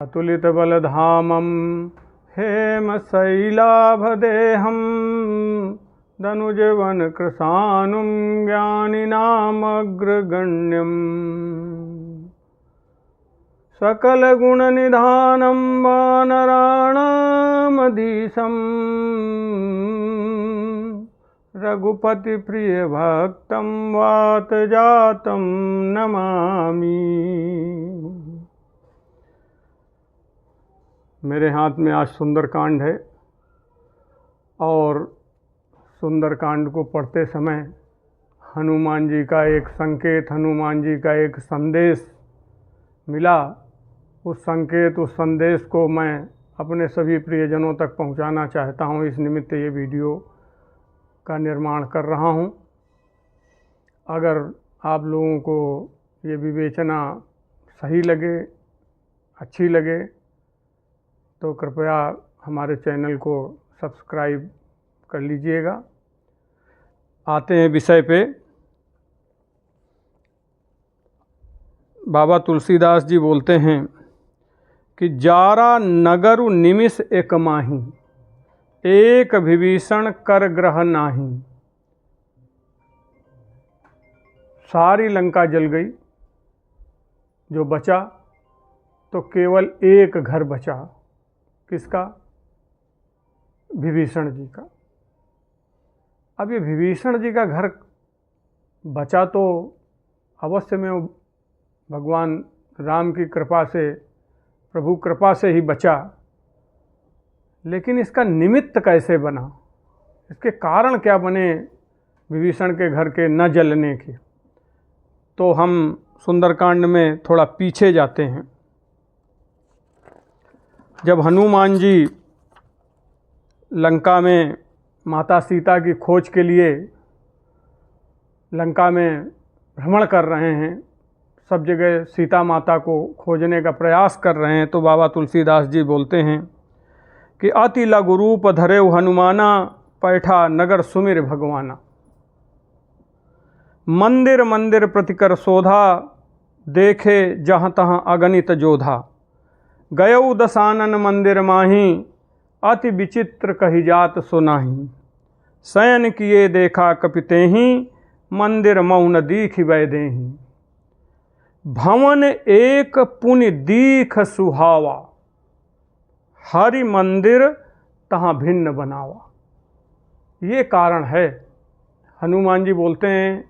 अतुलितबलधामं हेमशैलाभदेहं दनुजवनकृशानुं ज्ञानिनामग्रगण्यम् सकलगुणनिधानं वानराणामधीशं रघुपतिप्रियभक्तं वातजातं नमामि। मेरे हाथ में आज सुंदरकांड है और सुंदरकांड को पढ़ते समय हनुमान जी का एक संकेत, हनुमान जी का एक संदेश मिला। उस संकेत, उस संदेश को मैं अपने सभी प्रियजनों तक पहुंचाना चाहता हूं। इस निमित्त ये वीडियो का निर्माण कर रहा हूं। अगर आप लोगों को ये विवेचना सही लगे, अच्छी लगे, तो कृपया हमारे चैनल को सब्सक्राइब कर लीजिएगा। आते हैं विषय पे। बाबा तुलसीदास जी बोलते हैं कि जारा नगरु निमिष एक माही, एक विभीषण कर ग्रह नाही। सारी लंका जल गई, जो बचा तो केवल एक घर बचा। किसका? विभीषण जी का। अब ये विभीषण जी का घर बचा तो अवश्य में भगवान राम की कृपा से, प्रभु कृपा से ही बचा, लेकिन इसका निमित्त कैसे बना, इसके कारण क्या बने विभीषण के घर के न जलने के। तो हम सुंदरकांड में थोड़ा पीछे जाते हैं। जब हनुमान जी लंका में माता सीता की खोज के लिए लंका में भ्रमण कर रहे हैं, सब जगह सीता माता को खोजने का प्रयास कर रहे हैं, तो बाबा तुलसीदास जी बोलते हैं कि अति लघु रूप धरेउ हनुमाना, पैठा नगर सुमिर भगवाना। मंदिर मंदिर प्रतिकर शोधा, देखे जहाँ तहाँ अगणित जोधा। गयौ दसानन मंदिर माही, अति विचित्र कही जात सुनाही। शयन किए देखा कपितेहि, मंदिर मौन दीख वैदेहि। भवन एक पुनि दीख सुहावा, हरि मंदिर तहाँ भिन्न बनावा। ये कारण है। हनुमान जी बोलते हैं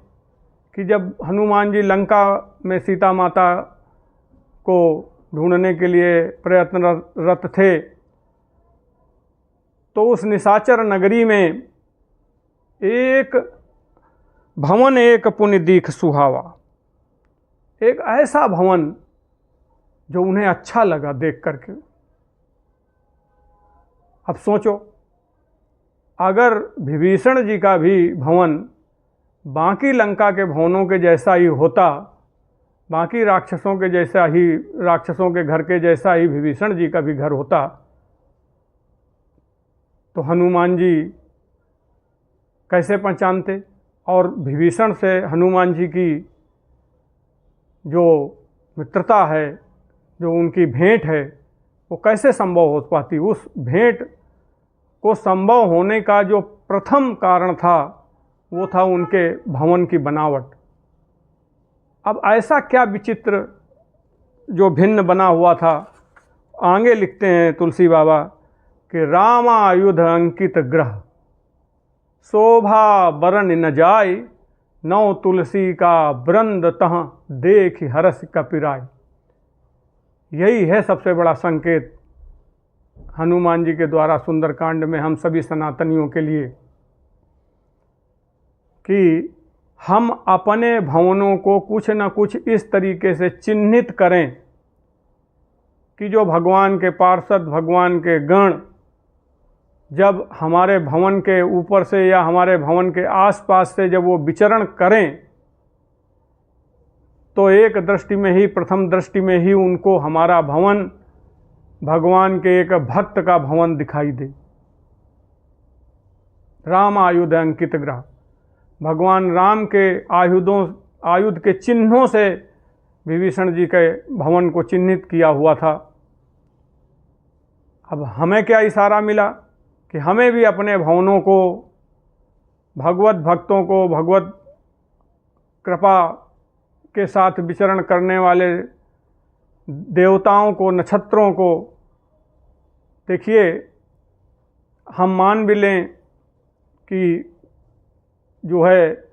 कि जब हनुमान जी लंका में सीता माता को ढूंढने के लिए प्रयत्नरत थे, तो उस निशाचर नगरी में एक भवन एक पुनि दीख सुहावा, एक ऐसा भवन जो उन्हें अच्छा लगा देख करके। अब सोचो, अगर विभीषण जी का भी भवन बाकी लंका के भवनों के जैसा ही होता, बाकी राक्षसों के जैसा ही, राक्षसों के घर के जैसा ही विभीषण जी का भी घर होता, तो हनुमान जी कैसे पहचानते? और विभीषण से हनुमान जी की जो मित्रता है, जो उनकी भेंट है, वो कैसे संभव हो पाती? उस भेंट को संभव होने का जो प्रथम कारण था, वो था उनके भवन की बनावट। अब ऐसा क्या विचित्र जो भिन्न बना हुआ था? आगे लिखते हैं तुलसी बाबा कि रामायुध अंकित ग्रह, शोभा बरन न जाय। नौ तुलसी का वृंद तहाँ, देख हरस कपिराय। यही है सबसे बड़ा संकेत हनुमान जी के द्वारा सुंदरकांड में हम सभी सनातनियों के लिए, कि हम अपने भवनों को कुछ न कुछ इस तरीके से चिन्हित करें कि जो भगवान के पार्षद, भगवान के गण जब हमारे भवन के ऊपर से या हमारे भवन के आसपास से जब वो विचरण करें, तो एक दृष्टि में ही, प्रथम दृष्टि में ही उनको हमारा भवन भगवान के एक भक्त का भवन दिखाई दे। राम आयुध अंकित ग्रह, भगवान राम के आयुध के चिन्हों से विभीषण जी के भवन को चिन्हित किया हुआ था। अब हमें क्या इशारा मिला कि हमें भी अपने भवनों को, भगवत भक्तों को, भगवत कृपा के साथ विचरण करने वाले देवताओं को, नक्षत्रों को, देखिए हम मान भी लें कि जो है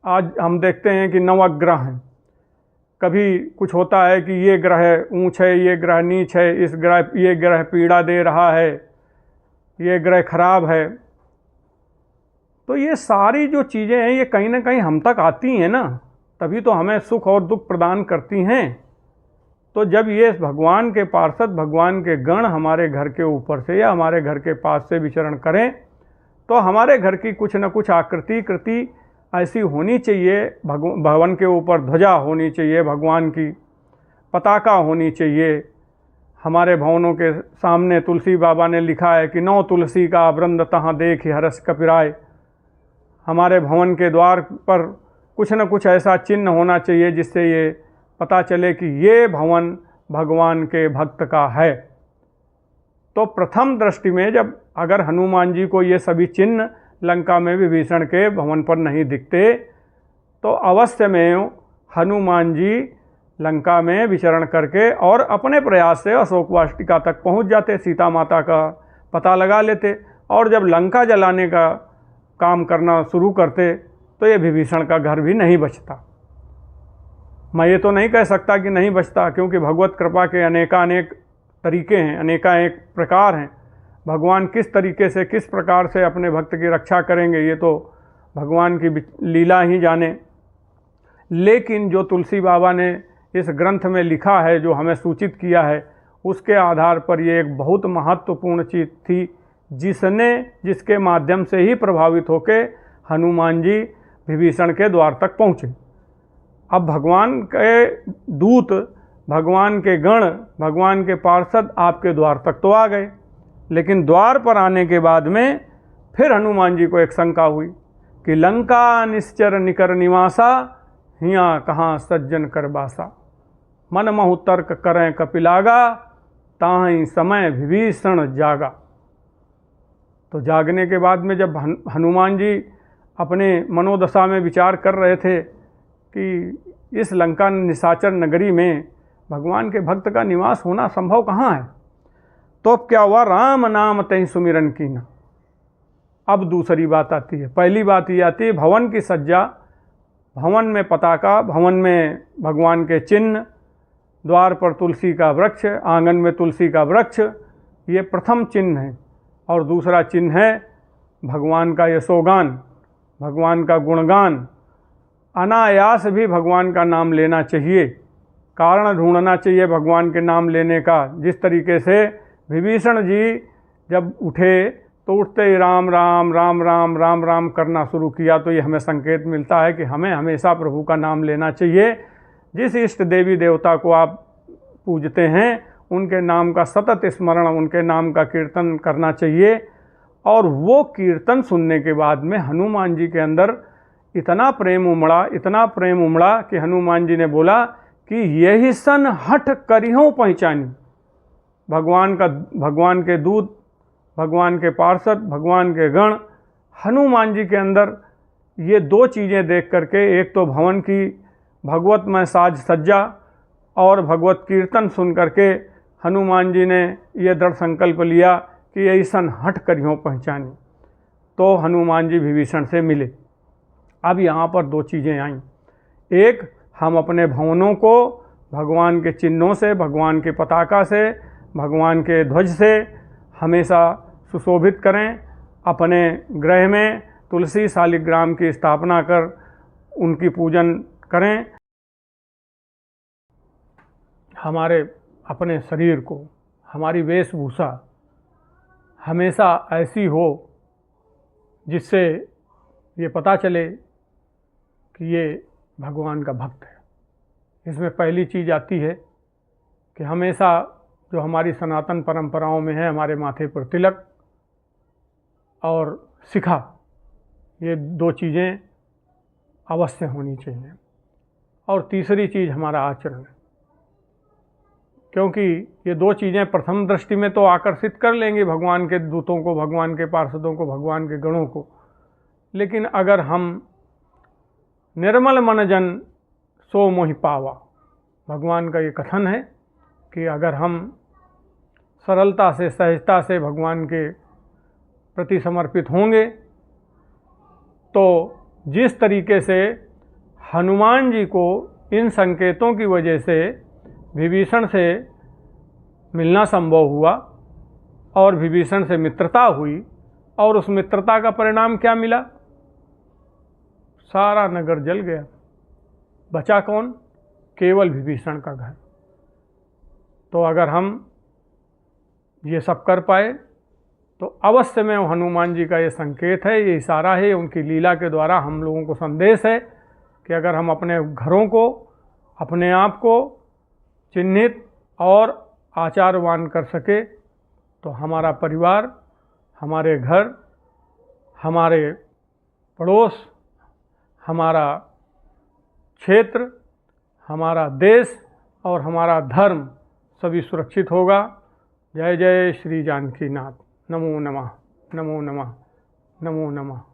आज हम देखते हैं कि नवग्रह हैं। कभी कुछ होता है कि ये ग्रह ऊंच है, ये ग्रह नीच है, ये ग्रह पीड़ा दे रहा है, ये ग्रह खराब है। तो ये सारी जो चीज़ें हैं ये कहीं ना कहीं हम तक आती हैं ना, तभी तो हमें सुख और दुख प्रदान करती हैं। तो जब ये भगवान के पार्षद, भगवान के गण हमारे घर के ऊपर से या हमारे घर के पास से विचरण करें तो हमारे घर की कुछ न कुछ कृति ऐसी होनी चाहिए। भवन के ऊपर ध्वजा होनी चाहिए, भगवान की पताका होनी चाहिए। हमारे भवनों के सामने तुलसी बाबा ने लिखा है कि 9 तुलसी का वृंद तहाँ देख हरस कपिराय। हमारे भवन के द्वार पर कुछ न कुछ ऐसा चिन्ह होना चाहिए जिससे ये पता चले कि ये भवन भगवान के भक्त का है। तो प्रथम दृष्टि में जब अगर हनुमान जी को ये सभी चिन्ह लंका में विभीषण के भवन पर नहीं दिखते तो अवश्य में हनुमान जी लंका में विचरण करके और अपने प्रयास से अशोक वाटिका तक पहुंच जाते, सीता माता का पता लगा लेते और जब लंका जलाने का काम करना शुरू करते तो ये विभीषण का घर भी नहीं बचता। मैं ये तो नहीं कह सकता कि नहीं बचता, क्योंकि भगवत कृपा के अनेकानेक तरीके हैं, अनेकानेक प्रकार हैं। भगवान किस तरीके से, किस प्रकार से अपने भक्त की रक्षा करेंगे ये तो भगवान की लीला ही जाने। लेकिन जो तुलसी बाबा ने इस ग्रंथ में लिखा है, जो हमें सूचित किया है, उसके आधार पर ये एक बहुत महत्वपूर्ण चीज़ थी जिसके माध्यम से ही प्रभावित होकर हनुमान जी विभीषण के द्वार तक पहुँचे। अब भगवान के दूत, भगवान के गण, भगवान के पार्षद आपके द्वार तक तो आ गए, लेकिन द्वार पर आने के बाद में फिर हनुमान जी को एक शंका हुई कि लंका निश्चर निकर निवासा, हिया कहाँ सज्जन कर बासा। मन महु तर्क करें कपिलागा, ताहि समय विभीषण जागा। तो जागने के बाद में जब हनुमान जी अपने मनोदशा में विचार कर रहे थे कि इस लंका निशाचर नगरी में भगवान के भक्त का निवास होना संभव कहाँ है, तो अब क्या हुआ, राम नाम तहि सुमिरन कीना। अब दूसरी बात आती है। पहली बात ये आती है भवन की सज्जा, भवन में पताका, भवन में भगवान के चिन्ह, द्वार पर तुलसी का वृक्ष, आंगन में तुलसी का वृक्ष, ये प्रथम चिन्ह है। और दूसरा चिन्ह है भगवान का यशोगान, भगवान का गुणगान। अनायास भी भगवान का नाम लेना चाहिए, कारण ढूंढना चाहिए भगवान के नाम लेने का। जिस तरीके से विभीषण जी जब उठे तो उठते ही राम राम राम राम राम राम करना शुरू किया, तो ये हमें संकेत मिलता है कि हमें हमेशा प्रभु का नाम लेना चाहिए। जिस इष्ट देवी देवता को आप पूजते हैं उनके नाम का सतत स्मरण, उनके नाम का कीर्तन करना चाहिए। और वो कीर्तन सुनने के बाद में हनुमान जी के अंदर इतना प्रेम उमड़ा, इतना प्रेम उमड़ा कि हनुमान जी ने बोला कि यही सन हठ करियों पहचानी। भगवान के दूत, भगवान के पार्षद, भगवान के गण हनुमान जी के अंदर ये दो चीज़ें देख करके, एक तो भवन की भगवतमय साज सज्जा और भगवत कीर्तन सुन करके हनुमान जी ने ये दृढ़ संकल्प लिया कि यही सन हठ करियों पहचानी। तो हनुमान जी विभीषण से मिले। अब यहाँ पर दो चीज़ें आईं। एक, हम अपने भवनों को भगवान के चिन्हों से, भगवान के पताका से, भगवान के ध्वज से हमेशा सुशोभित करें। अपने गृह में तुलसी शालिग्राम की स्थापना कर उनकी पूजन करें। हमारे अपने शरीर को, हमारी वेशभूषा हमेशा ऐसी हो जिससे ये पता चले कि ये भगवान का भक्त है। इसमें पहली चीज़ आती है कि हमेशा जो हमारी सनातन परंपराओं में है, हमारे माथे पर तिलक और शिखा, ये दो चीज़ें अवश्य होनी चाहिए। और तीसरी चीज़ हमारा आचरण। क्योंकि ये दो चीज़ें प्रथम दृष्टि में तो आकर्षित कर लेंगी भगवान के दूतों को, भगवान के पार्षदों को, भगवान के गणों को, लेकिन अगर हम निर्मल मन जन सो मोहि पावा, भगवान का ये कथन है कि अगर हम सरलता से, सहजता से भगवान के प्रति समर्पित होंगे तो जिस तरीके से हनुमान जी को इन संकेतों की वजह से विभीषण से मिलना संभव हुआ और विभीषण से मित्रता हुई, और उस मित्रता का परिणाम क्या मिला? सारा नगर जल गया, बचा कौन? केवल विभीषण का घर। तो अगर हम ये सब कर पाए तो अवश्य में हनुमान जी का ये संकेत है, ये इशारा है, उनकी लीला के द्वारा हम लोगों को संदेश है कि अगर हम अपने घरों को, अपने आप को चिन्हित और आचारवान कर सके तो हमारा परिवार, हमारे घर, हमारे पड़ोस, हमारा क्षेत्र, हमारा देश और हमारा धर्म सभी सुरक्षित होगा। जय जय श्री जानकी नाथ। नमो नमः, नमो नमः, नमो नमः।